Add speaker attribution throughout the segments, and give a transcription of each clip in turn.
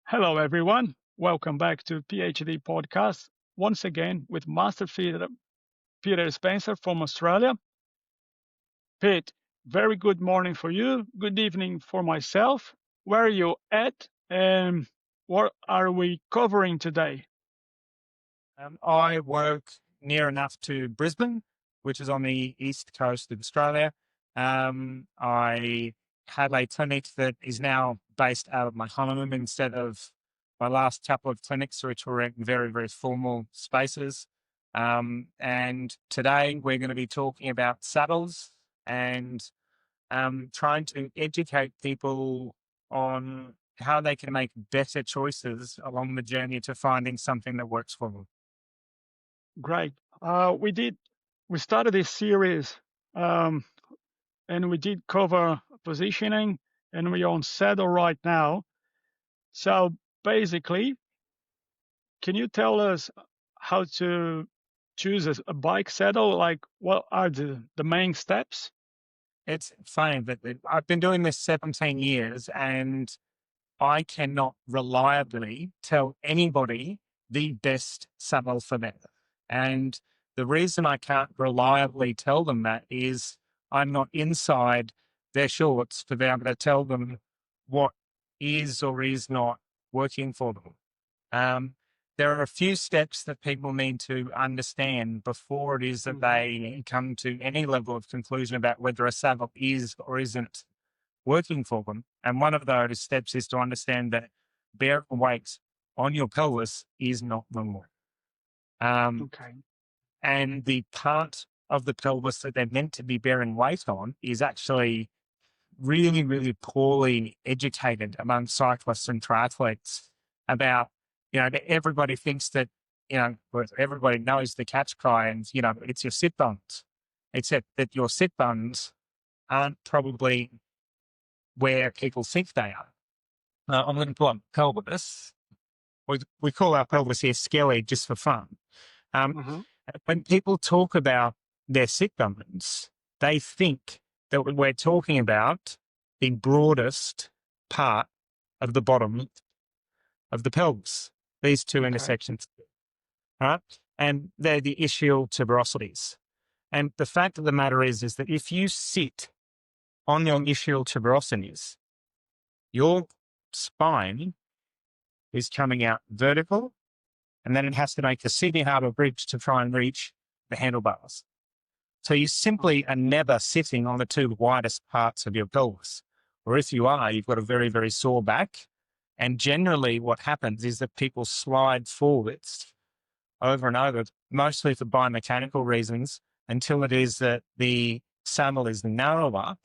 Speaker 1: Hello, everyone. Welcome back to PhD Podcast. Once again with Master Peter Spencer from Australia. Pete, very good morning for you. Good evening for myself. Where are you at? And what are we covering today?
Speaker 2: I work near enough to Brisbane, which is on the east coast of Australia. I have a clinic that is now based out of my home instead of my last couple of clinics, which were in very, very formal spaces. And today we're going to be talking about saddles and trying to educate people on how they can make better choices along the journey to finding something that works for them.
Speaker 1: Great. We started this series and we did cover positioning and we're on saddle right now. So basically, can you tell us how to choose a bike saddle? Like, what are the main steps?
Speaker 2: It's funny, but I've been doing this 17 years and I cannot reliably tell anybody the best saddle for them. And the reason I can't reliably tell them that is I'm not inside their shorts to be able to tell them what is or is not working for them. There are a few steps that people need to understand before it is that they come to any level of conclusion about whether a saddle is or isn't working for them. And one of those steps is to understand that bearing weight on your pelvis is not normal.
Speaker 1: Okay.
Speaker 2: And the part of the pelvis that they're meant to be bearing weight on is actually really, really poorly educated among cyclists and triathletes about, everybody thinks that, everybody knows the catch cry and, it's your sit bones, except that your sit bones aren't probably where people think they are. I'm going to pull up pelvis. We call our pelvis here skelly just for fun. When people talk about their sit bones, they think that we're talking about the broadest part of the bottom of the pelvis, these two intersections, right? And they're the ischial tuberosities. And the fact of the matter is that if you sit on your ischial tuberosities, your spine is coming out vertical, and then it has to make a senior harbor bridge to try and reach the handlebars. So you simply are never sitting on the two widest parts of your pelvis. Or if you are, you've got a very, very sore back. And generally what happens is that people slide forwards over and over, mostly for biomechanical reasons, until it is that the saddle is narrower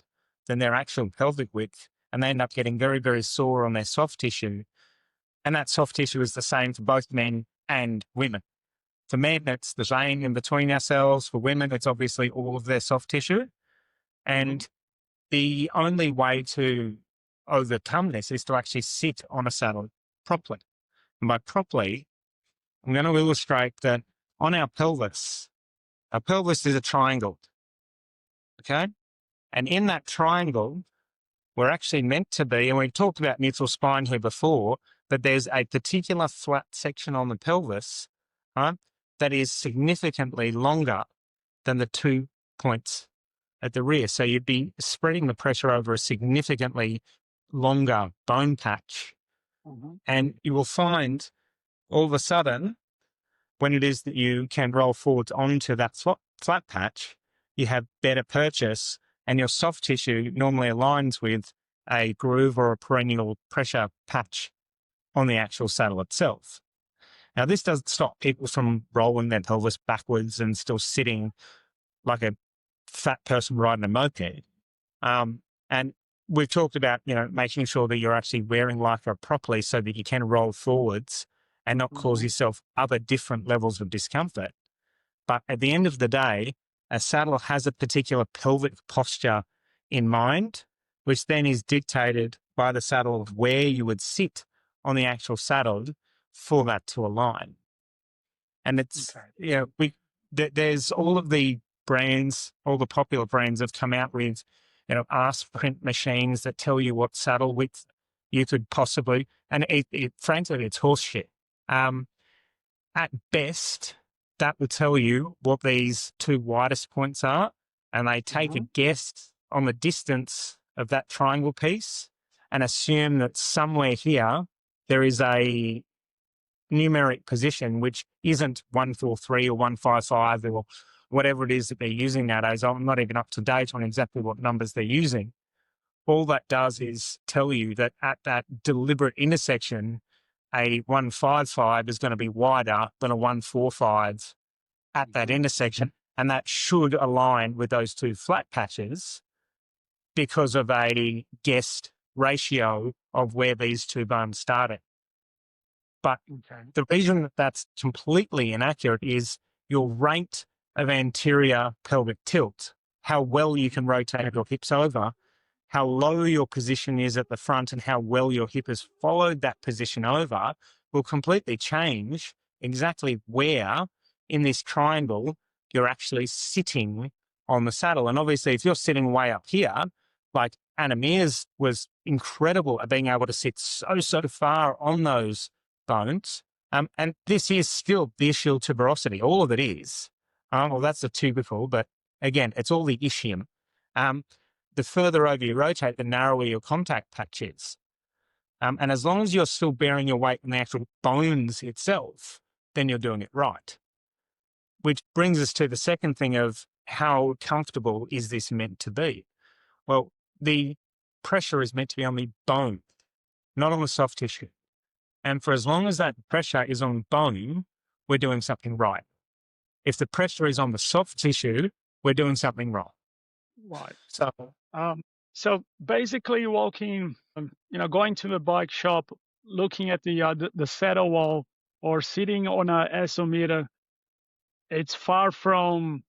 Speaker 2: than their actual pelvic width. And they end up getting very, very sore on their soft tissue. And that soft tissue is the same for both men and women. For men, it's the vein in between ourselves. For women, it's obviously all of their soft tissue. And the only way to overcome this is to actually sit on a saddle properly. And by properly, I'm going to illustrate that on our pelvis is a triangle. Okay? And in that triangle, we're actually meant to be, and we talked about neutral spine here before, but there's a particular flat section on the pelvis, right, that is significantly longer than the 2 points at the rear. So you'd be spreading the pressure over a significantly longer bone patch. And you will find all of a sudden, when it is that you can roll forwards onto that flat patch, you have better purchase, and your soft tissue normally aligns with a groove or a perennial pressure patch on the actual saddle itself. Now, this doesn't stop people from rolling their pelvis backwards and still sitting like a fat person riding a moped. And we've talked about, making sure that you're actually wearing lycra properly so that you can roll forwards and not cause yourself other different levels of discomfort. But at the end of the day, a saddle has a particular pelvic posture in mind, which then is dictated by the saddle of where you would sit on the actual saddle for that to align. And it's, there's all of the brands, all the popular brands have come out with, arse print machines that tell you what saddle width you could possibly, and frankly, it's horseshit. At best, that will tell you what these two widest points are, and they take a guess on the distance of that triangle piece and assume that somewhere here there is a numeric position which isn't 143 or 155 or whatever it is that they're using nowadays. I'm not even up to date on exactly what numbers they're using. All that does is tell you that at that deliberate intersection, a 155 is going to be wider than a 145 at that intersection. And that should align with those two flat patches because of a guessed ratio of where these two bones started. But the reason that that's completely inaccurate is your rate of anterior pelvic tilt, how well you can rotate your hips over, how low your position is at the front, and how well your hip has followed that position over will completely change exactly where in this triangle you're actually sitting on the saddle. And obviously, if you're sitting way up here, like Anamir's was incredible at being able to sit so far on those bones. And this is still the ischial tuberosity. All of it is. Well, that's the tubercle, but again, it's all the ischium. The further over you rotate, the narrower your contact patch is. And as long as you're still bearing your weight in the actual bones itself, then you're doing it right. Which brings us to the second thing of how comfortable is this meant to be? Well, the pressure is meant to be on the bone, not on the soft tissue. And for as long as that pressure is on bone, we're doing something right. If the pressure is on the soft tissue, we're doing something wrong.
Speaker 1: Right.
Speaker 2: So,
Speaker 1: so basically walking, going to the bike shop, looking at the saddle wall or sitting on a isometer, it's far from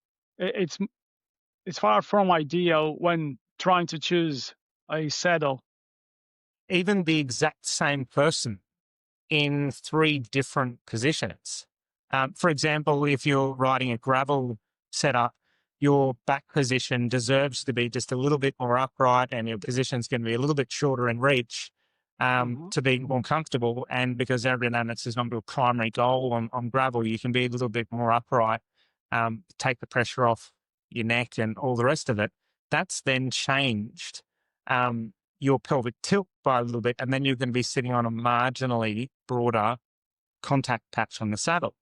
Speaker 1: ideal when trying to choose a saddle.
Speaker 2: even the exact same person in three different positions. For example, if you're riding a gravel setup, your back position deserves to be just a little bit more upright and your position's going to be a little bit shorter in reach to be more comfortable. And because aerodynamics is not your primary goal on gravel, you can be a little bit more upright, take the pressure off your neck and all the rest of it. That's then changed your pelvic tilt by a little bit, and then you're going to be sitting on a marginally broader contact patch on the saddle.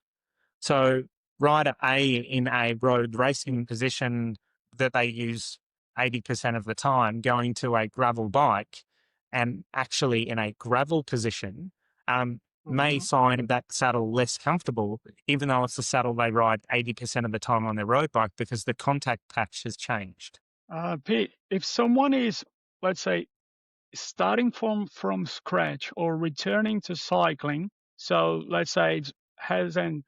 Speaker 2: So rider A in a road racing position that they use 80% of the time going to a gravel bike and actually in a gravel position may find that saddle less comfortable, even though it's the saddle they ride 80% of the time on their road bike because the contact patch has changed.
Speaker 1: Pete, if someone is, let's say, starting from scratch or returning to cycling, so let's say it hasn't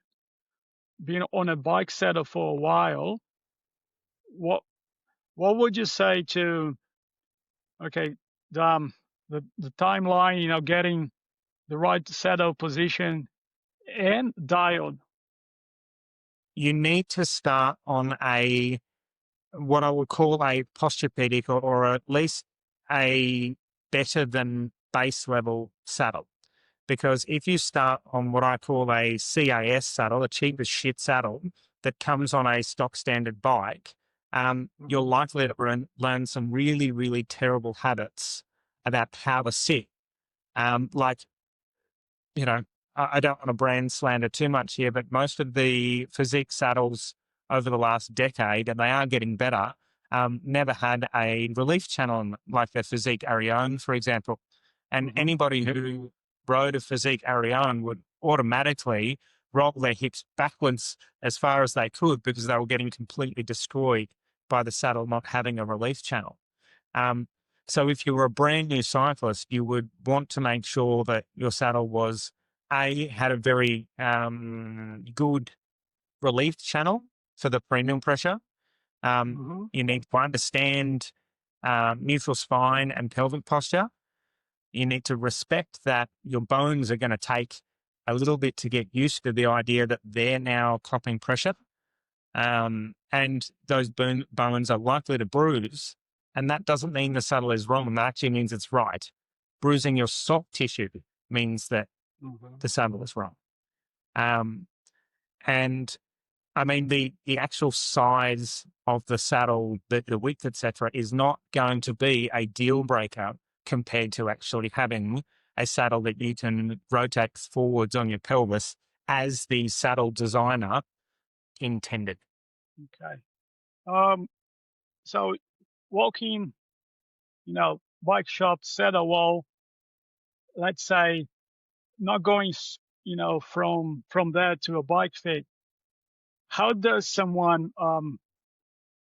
Speaker 1: been on a bike saddle for a while, what would you say to the timeline, getting the right saddle position and dialed?
Speaker 2: You need to start on what I would call a posturepedic or at least a better than base level saddle. Because if you start on what I call a CAS saddle, a cheap as shit saddle that comes on a stock standard bike, you're likely to learn some really, really terrible habits about how to sit. Like, I don't want to brand slander too much here, but most of the physique saddles over the last decade, and they are getting better, never had a relief channel like the Physique Arione, for example. And anybody who rode a Physique Arione would automatically roll their hips backwards as far as they could because they were getting completely destroyed by the saddle not having a relief channel. So if you were a brand new cyclist, you would want to make sure that your saddle had a very good relief channel for the premium pressure. You need to understand neutral spine and pelvic posture. You need to respect that your bones are going to take a little bit to get used to the idea that they're now copping pressure. And those bones are likely to bruise. And that doesn't mean the saddle is wrong. That actually means it's right. bruising your soft tissue means that
Speaker 1: Mm-hmm.
Speaker 2: the saddle is wrong. Um, and I mean, the actual size of the saddle, the width, etc., is not going to be a deal breaker compared to actually having a saddle that you can rotate forwards on your pelvis as the saddle designer intended.
Speaker 1: Okay. So walking, bike shop, set a wall, let's say, not going, from there to a bike fit. How does someone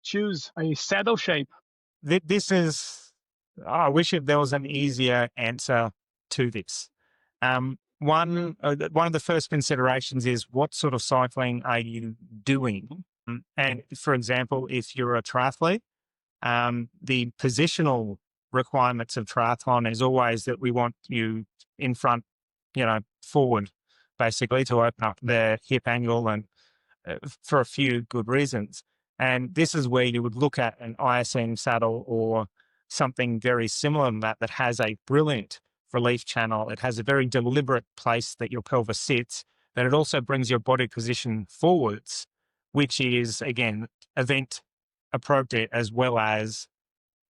Speaker 1: choose a saddle shape?
Speaker 2: This is, I wish there was an easier answer to this. One of the first considerations is what sort of cycling are you doing? And for example, if you're a triathlete, the positional requirements of triathlon is always that we want you in front, forward, basically to open up the hip angle and for a few good reasons. And this is where you would look at an ISM saddle or something very similar to that has a brilliant relief channel. It has a very deliberate place that your pelvis sits, but it also brings your body position forwards, which is, again, event appropriate as well as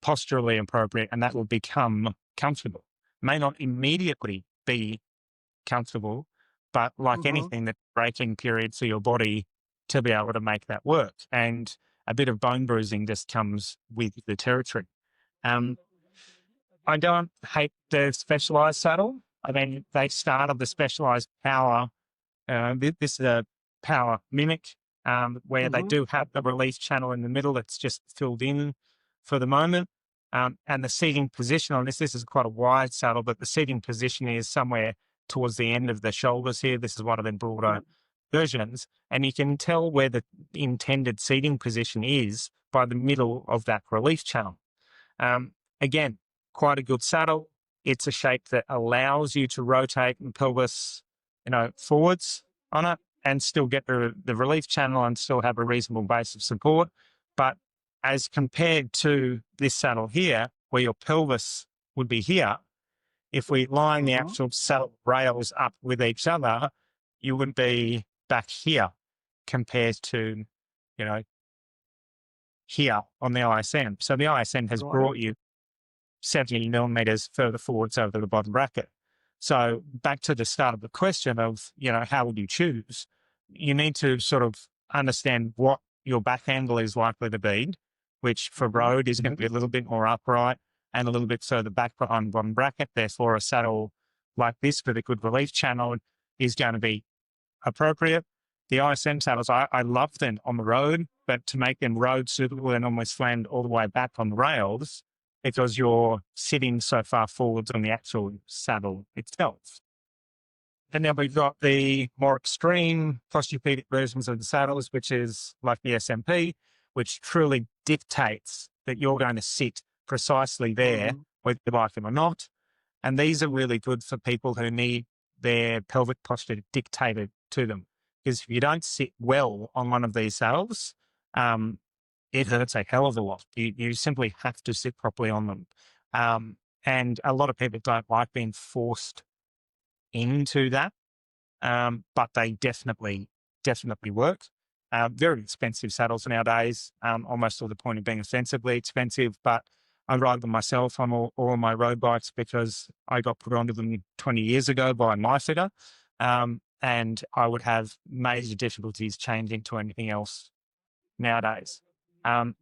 Speaker 2: posturally appropriate, and that will become comfortable. May not immediately be comfortable, but like
Speaker 1: Mm-hmm.
Speaker 2: anything, that breaking period for your body to be able to make that work. And a bit of bone bruising just comes with the territory. Um, I don't hate the specialized saddle. I mean, they started the specialized power. This is a power mimic where they
Speaker 1: Mm-hmm.
Speaker 2: do have the release channel in the middle. It's just filled in for the moment. And the seating position on this is quite a wide saddle, but the seating position is somewhere towards the end of the shoulders here. This is one of the broader
Speaker 1: Yep.
Speaker 2: versions. And you can tell where the intended seating position is by the middle of that release channel. Again, quite a good saddle. It's a shape that allows you to rotate the pelvis, forwards on it and still get the relief channel and still have a reasonable base of support. But as compared to this saddle here, where your pelvis would be here, if we line the
Speaker 1: Mm-hmm.
Speaker 2: actual saddle rails up with each other, you would be back here compared to, you know, here on the ISM. So the ISM has
Speaker 1: Right.
Speaker 2: brought you 70 millimeters further forwards over the bottom bracket. So back to the start of the question of, how would you choose? You need to sort of understand what your back angle is likely to be, which for
Speaker 1: Mm-hmm.
Speaker 2: road is going to be a little bit more upright and a little bit further back behind the bottom bracket. Therefore, a saddle like this with a good relief channel is going to be appropriate. The ISM saddles, I love them on the road, but to make them road suitable and almost land all the way back on the rails, because you're sitting so far forwards on the actual saddle itself. And then we've got the more extreme posturepedic versions of the saddles, which is like the SMP, which truly dictates that you're going to sit precisely there,
Speaker 1: Mm-hmm.
Speaker 2: whether you like them or not. And these are really good for people who need their pelvic posture dictated to them. Because if you don't sit well on one of these saddles, it hurts a hell of a lot. You simply have to sit properly on them. And a lot of people don't like being forced into that, but they definitely work. Very expensive saddles nowadays, almost to the point of being offensively expensive, but I ride them myself on all my road bikes because I got put onto them 20 years ago by my fitter. And I would have major difficulties changing to anything else nowadays. Um,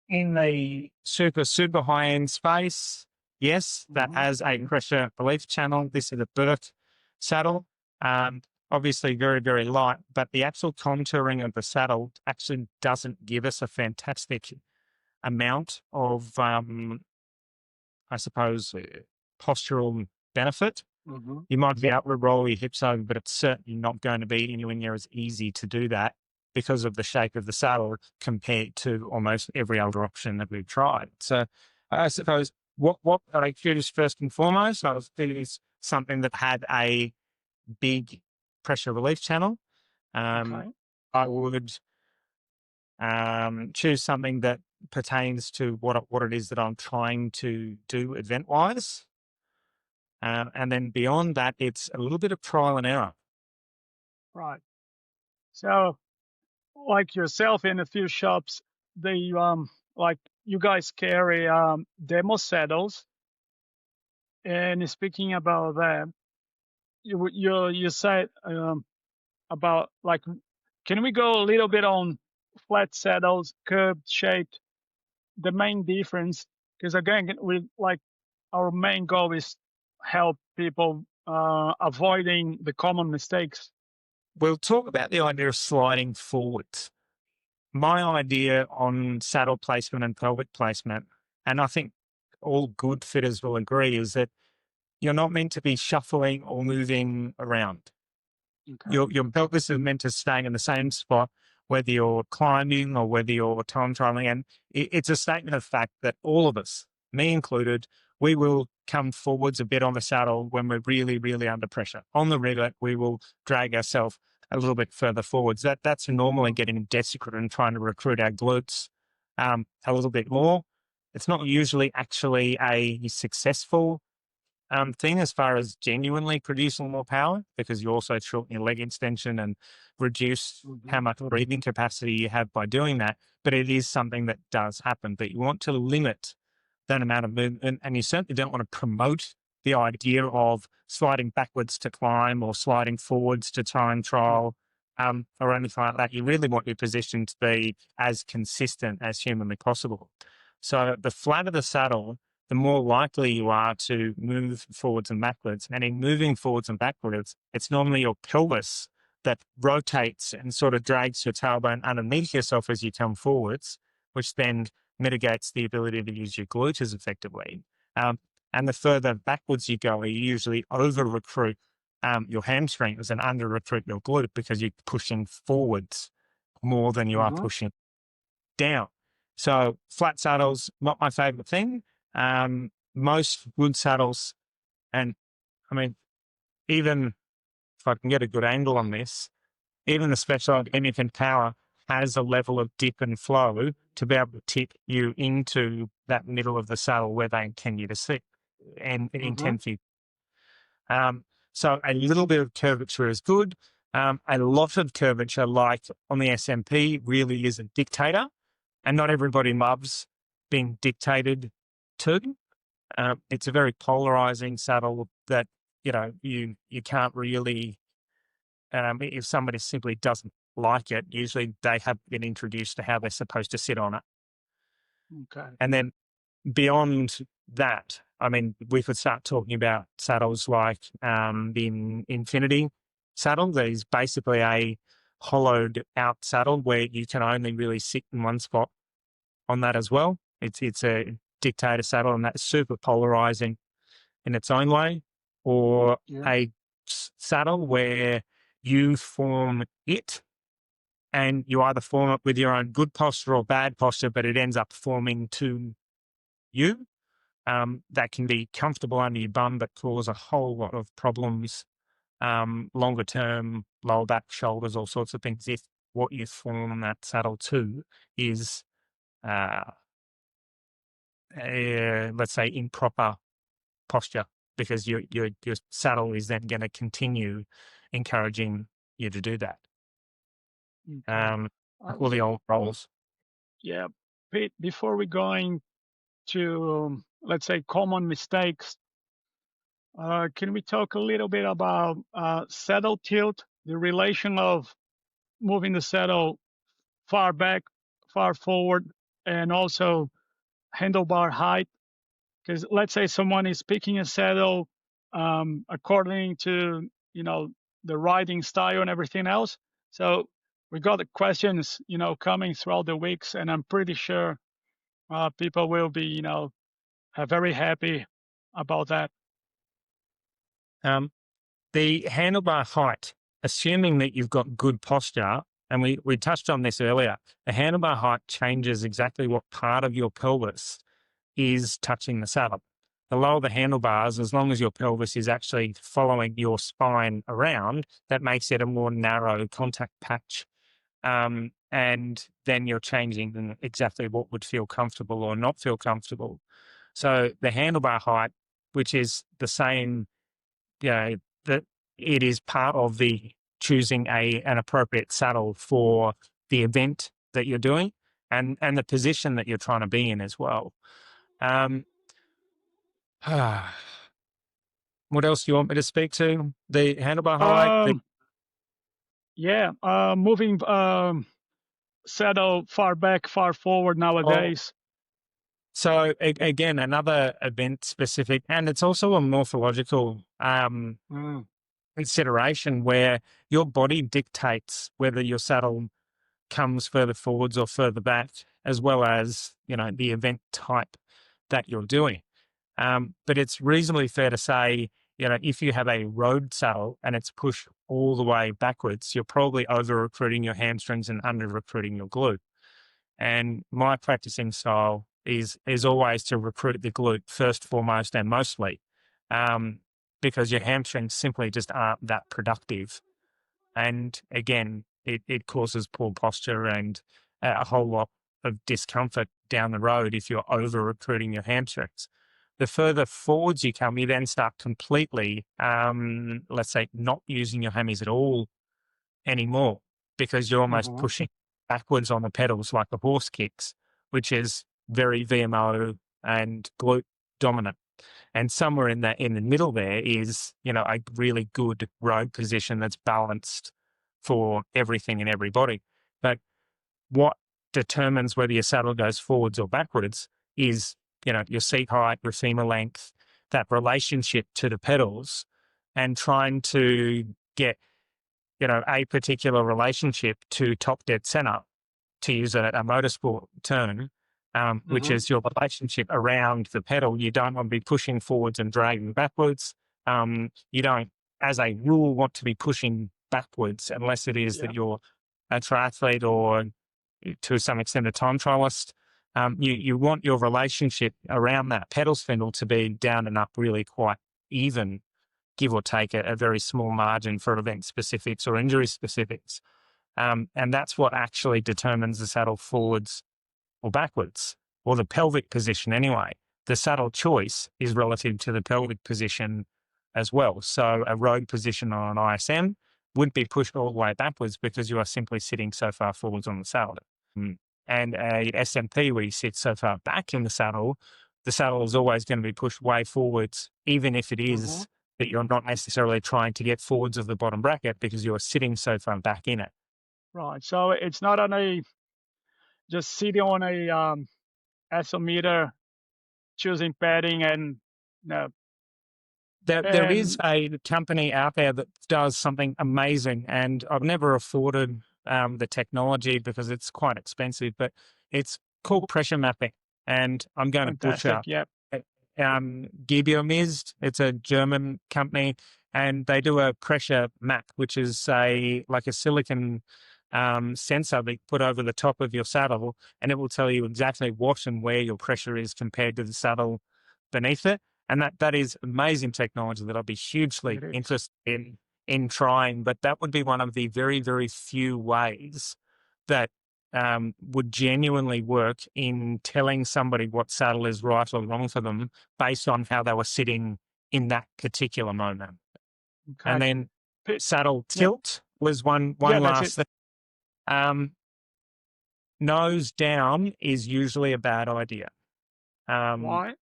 Speaker 2: in the super high end space, yes, that
Speaker 1: Mm-hmm.
Speaker 2: has a pressure relief channel. This is a Burt saddle. Um, Obviously very, very light, but the actual contouring of the saddle actually doesn't give us a fantastic amount of, I suppose, postural benefit.
Speaker 1: Mm-hmm.
Speaker 2: You might be able to roll your hips over, but it's certainly not going to be anywhere near as easy to do that because of the shape of the saddle compared to almost every other option that we've tried. So I suppose what I choose first and foremost, I was choose something that had a big pressure relief channel. Um,
Speaker 1: Okay.
Speaker 2: I would choose something that pertains to what it is that I'm trying to do event wise. And then beyond that, it's a little bit of trial and error.
Speaker 1: Right. So, like yourself in a few shops, they like you guys carry demo saddles. And speaking about that, you said about like, can we go a little bit on flat saddles, curved shaped? The main difference, because again, we like our main goal is help people avoiding the common mistakes.
Speaker 2: We'll talk about the idea of sliding forwards. My idea on saddle placement and pelvic placement, and I think all good fitters will agree, is that you're not meant to be shuffling or moving around.
Speaker 1: Okay.
Speaker 2: Your pelvis is meant to stay in the same spot, whether you're climbing or whether you're time trialing. And it's a statement of fact that all of us, me included, we will come forwards a bit on the saddle when we're really, really under pressure. On the rivet, we will drag ourselves a little bit further forwards. That's normally getting desperate and trying to recruit our glutes a little bit more. It's not usually actually a successful thing as far as genuinely producing more power, because you also shorten your leg extension and reduce how much breathing capacity you have by doing that. But it is something that does happen. But you want to limit that amount of movement, and you certainly don't want to promote the idea of sliding backwards to climb or sliding forwards to time trial or anything like that. You really want your position to be as consistent as humanly possible. So the flatter the saddle, the more likely you are to move forwards and backwards. And in moving forwards and backwards, it's normally your pelvis that rotates and sort of drags your tailbone underneath yourself as you come forwards, which then mitigates the ability to use your glutes as effectively. And the further backwards you go, you usually over recruit your hamstrings and under recruit your glute because you're pushing forwards more than you are pushing down. So flat saddles, not my favorite thing. Most good saddles, and I mean, even if I can get a good angle on this, even the Specialized Anything Power has a level of dip and flow to be able to tip you into that middle of the saddle where they intend you to sit and intend for you. So a little bit of curvature is good. A lot of curvature, like on the SMP, really is a dictator, and not everybody loves being dictated to. It's a very polarizing saddle that, you can't really, if somebody simply doesn't like it, usually they have been introduced to how they're supposed to sit on it.
Speaker 1: Okay.
Speaker 2: And then beyond that, I mean, we could start talking about saddles like the Infinity saddle. That is basically a hollowed out saddle where you can only really sit in one spot on that as well. It's a dictator saddle, and that's super polarizing in its own way. Or a saddle where you form it, and you either form it with your own good posture or bad posture, but it ends up forming to you. That can be comfortable under your bum, but cause a whole lot of problems longer term, lower back, shoulders, all sorts of things, if what you form that saddle to is let's say improper posture, because your saddle is then going to continue encouraging you to do that.
Speaker 1: Okay.
Speaker 2: All the old roles.
Speaker 1: Yeah, Pete, before we going to, let's say, common mistakes, can we talk a little bit about saddle tilt, the relation of moving the saddle far back, far forward, and also handlebar height? Because let's say someone is picking a saddle according to, the riding style and everything else. So we got the questions, coming throughout the weeks, and I'm pretty sure people will be, very happy about that.
Speaker 2: The handlebar height, assuming that you've got good posture, and we touched on this earlier, the handlebar height changes exactly what part of your pelvis is touching the saddle. The lower the handlebars, as long as your pelvis is actually following your spine around, that makes it a more narrow contact patch. And then you're changing exactly what would feel comfortable or not feel comfortable. So the handlebar height, which is the same that it is part of the choosing an appropriate saddle for the event that you're doing and the position that you're trying to be in as well. Um, what else do you want me to speak to? The handlebar height.
Speaker 1: Um, yeah, moving saddle far back, far forward
Speaker 2: Oh,
Speaker 1: nowadays.
Speaker 2: so again, another event specific, and it's also a morphological
Speaker 1: Mm,
Speaker 2: consideration where your body dictates whether your saddle comes further forwards or further back, as well as, the event type that you're doing. But it's reasonably fair to say, if you have a road saddle and it's pushed all the way backwards, you're probably over recruiting your hamstrings and under recruiting your glute. And my practicing style is always to recruit the glute first, foremost, and mostly, um, because your hamstrings simply just aren't that productive. And again, it causes poor posture and a whole lot of discomfort down the road if you're over recruiting your hamstrings. The further forwards you come, you then start completely, let's say, not using your hammies at all anymore because you're almost
Speaker 1: mhm,
Speaker 2: pushing backwards on the pedals like the horse kicks, which is very VMO and glute dominant. And somewhere in the middle there is, a really good road position that's balanced for everything and everybody. But what determines whether your saddle goes forwards or backwards is, your seat height, your femur length, that relationship to the pedals, and trying to get, a particular relationship to top dead center, to use a motorsport term, which
Speaker 1: mhm.
Speaker 2: is your relationship around the pedal. You don't want to be pushing forwards and dragging backwards. You don't, as a rule, want to be pushing backwards unless it is that
Speaker 1: Yeah.
Speaker 2: you're a triathlete or to some extent a time trialist. You want your relationship around that pedal spindle to be down and up really quite even, give or take a very small margin for event specifics or injury specifics. And that's what actually determines the saddle forwards or backwards, or the pelvic position anyway. The saddle choice is relative to the pelvic position as well. So a road position on an ISM would be pushed all the way backwards because you are simply sitting so far forwards on the saddle. Mm. And a SMP where you sit so far back in the saddle is always going to be pushed way forwards, even if it
Speaker 1: Mhm.
Speaker 2: is that you're not necessarily trying to get forwards of the bottom bracket because you are sitting so far back in it.
Speaker 1: Right. So it's not on a just sitting on a isometer, choosing padding and no.
Speaker 2: There is
Speaker 1: And
Speaker 2: a company out there that does something amazing, and I've never afforded the technology because it's quite expensive, but it's called pressure mapping. And I'm going to
Speaker 1: fantastic.
Speaker 2: butcher
Speaker 1: Yep.
Speaker 2: Gebiomist. It's a German company, and they do a pressure map, which is like a silicon sensor that you put over the top of your saddle, and it will tell you exactly what and where your pressure is compared to the saddle beneath it. And that is amazing technology that I'd be hugely
Speaker 1: It is.
Speaker 2: interested in trying. But that would be one of the very, very few ways that would genuinely work in telling somebody what saddle is right or wrong for them based on how they were sitting in that particular moment. And
Speaker 1: Okay.
Speaker 2: then
Speaker 1: P-
Speaker 2: saddle
Speaker 1: Yep.
Speaker 2: tilt was one
Speaker 1: Yeah, that's it.
Speaker 2: last thing. Um, Nose down is usually a bad idea. Um,
Speaker 1: Why?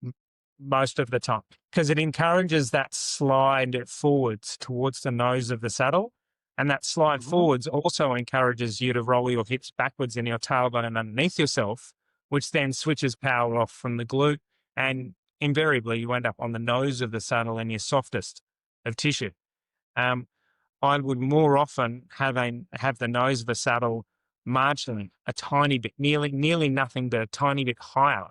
Speaker 2: Most of the time, because it encourages that slide forwards towards the nose of the saddle. And that slide
Speaker 1: Mhm.
Speaker 2: forwards also encourages you to roll your hips backwards in your tailbone and underneath yourself, which then switches power off from the glute. And invariably, you end up on the nose of the saddle and your softest of tissue. Um, I would more often have the nose of the saddle marginally a tiny bit, nearly nothing, but a tiny bit higher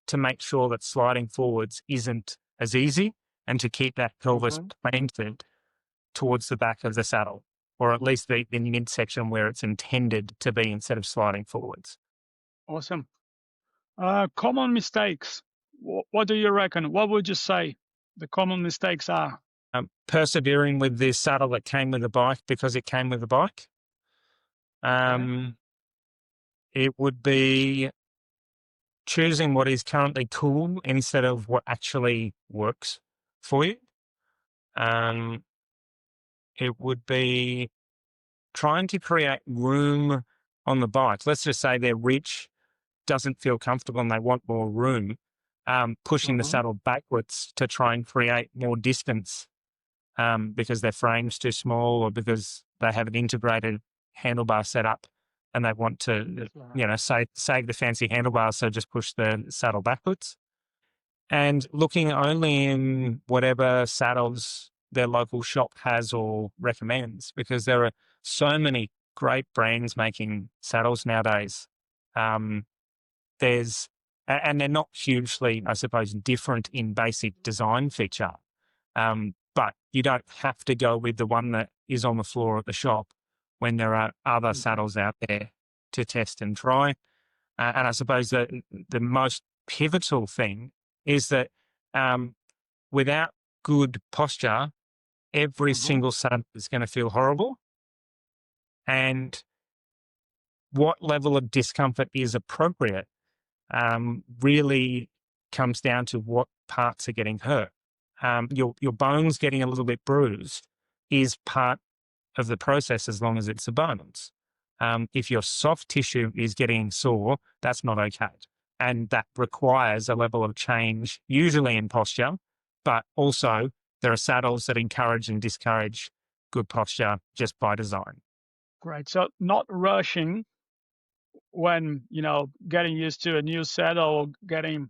Speaker 2: to make sure that sliding forwards isn't as easy and to keep that pelvis
Speaker 1: Mhm.
Speaker 2: planted towards the back of the saddle, or at least the midsection where it's intended to be instead of sliding forwards.
Speaker 1: Awesome. Common mistakes. What do you reckon? What would you say the common mistakes are?
Speaker 2: Persevering with this saddle that came with the bike because it came with the bike.
Speaker 1: Okay.
Speaker 2: Um, it would be choosing what is currently cool instead of what actually works for you. Um, it would be trying to create room on the bike. Let's just say they're rich, doesn't feel comfortable, and they want more room. Pushing the
Speaker 1: Uh-huh.
Speaker 2: saddle backwards to try and create more distance because their frame's too small or because they have an integrated handlebar setup and they want to, save the fancy handlebars, so just push the saddle backwards. And looking only in whatever saddles their local shop has or recommends, because there are so many great brands making saddles nowadays. Um, and they're not hugely, I suppose, different in basic design feature. But you don't have to go with the one that is on the floor at the shop when there are other
Speaker 1: Mhm.
Speaker 2: saddles out there to test and try. And I suppose that the most pivotal thing is that um, without good posture, every
Speaker 1: Uh-huh.
Speaker 2: single saddle is going to feel horrible. And what level of discomfort is appropriate really comes down to what parts are getting hurt. Your bones getting a little bit bruised is part of the process as long as it's the bones. If your soft tissue is getting sore, that's not okay. And that requires a level of change, usually in posture, but also there are saddles that encourage and discourage good posture just by design.
Speaker 1: Great. So not rushing when, getting used to a new saddle or getting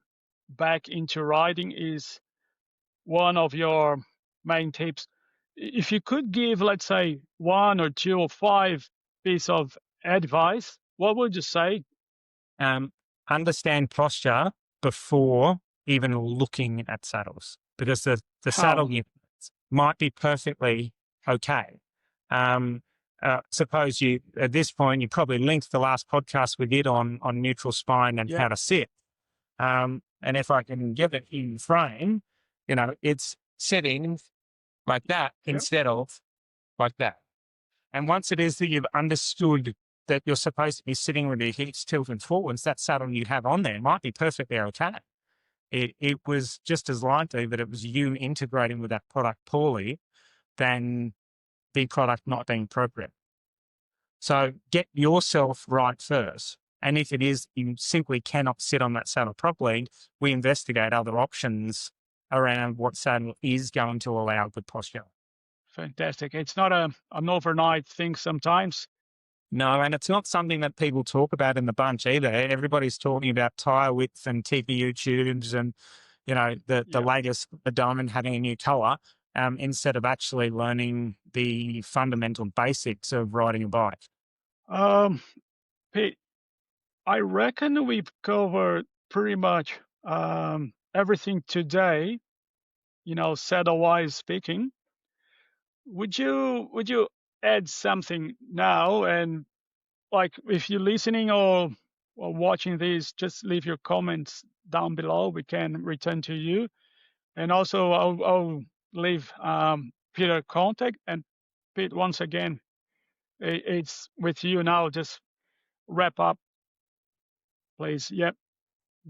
Speaker 1: back into riding is one of your main tips. If you could give, let's say, one or two or five piece of advice, what would you say?
Speaker 2: um, Understand posture before even looking at saddles, because the
Speaker 1: How?
Speaker 2: saddle you might be perfectly okay. Um, Suppose you, at this point, you probably linked the last podcast we did on neutral spine and
Speaker 1: Yeah.
Speaker 2: how to sit. And if I can get it in frame, it's sitting like that
Speaker 1: Yeah.
Speaker 2: instead of like that. And once it is that you've understood that you're supposed to be sitting with your hips tilted forwards, that saddle you have on there might be perfectly okay. It was just as likely that it was you integrating with that product poorly than the product not being appropriate. So get yourself right first. And if it is you simply cannot sit on that saddle properly, we investigate other options around what saddle is going to allow good posture.
Speaker 1: Fantastic. It's not an overnight thing sometimes.
Speaker 2: No, and it's not something that people talk about in the bunch either. Everybody's talking about tire width and TPU tubes and, the
Speaker 1: Yeah.
Speaker 2: latest, the diamond having a new color, instead of actually learning the fundamental basics of riding a bike.
Speaker 1: Um, Pete, I reckon we've covered pretty much everything today, saddle-wise speaking. Would you add something now? And like, if you're listening or watching this, just leave your comments down below. We can return to you. And also, I'll leave Peter contact. And Pete, once again, it's with you now. Just wrap up, please. Yep,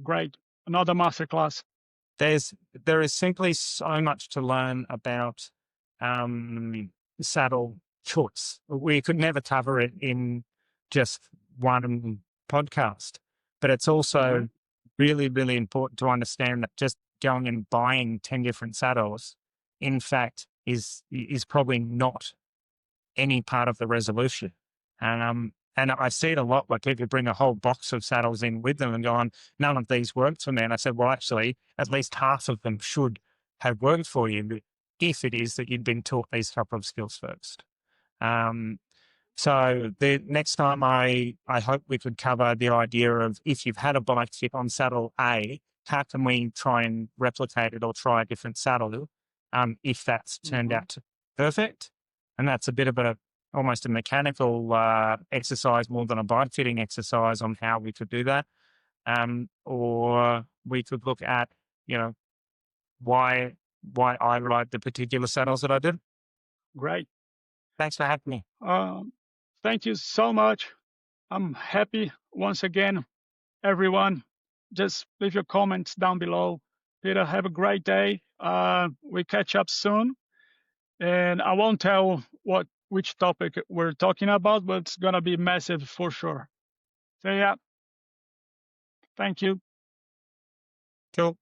Speaker 1: great. Another masterclass.
Speaker 2: There is simply so much to learn about um, saddle choice. We could never cover it in just one podcast, but it's
Speaker 1: Uh-huh.
Speaker 2: also really, really important to understand that just going and buying 10 different saddles, in fact, is probably not any part of the resolution. And I see it a lot where people bring a whole box of saddles in with them and go on, none of these worked for me. And I said, well, actually, at least half of them should have worked for you if it is that you'd been taught these couple of skills first. Um, so the next time I hope we could cover the idea of if you've had a bike fit on saddle A, how can we try and replicate it or try a different saddle if that's turned
Speaker 1: Uh-huh.
Speaker 2: out to be perfect? And that's a bit of almost a mechanical exercise more than a bike fitting exercise on how we could do that. Or we could look at, you know, why I ride the particular saddles that I do.
Speaker 1: Great.
Speaker 2: Thanks for having me.
Speaker 1: Um, Thank you so much. I'm happy once again, everyone. Just leave your comments down below. Peter, have a great day. We catch up soon. And I won't tell which topic we're talking about, but it's gonna be massive for sure. So yeah, thank you.
Speaker 2: Cool.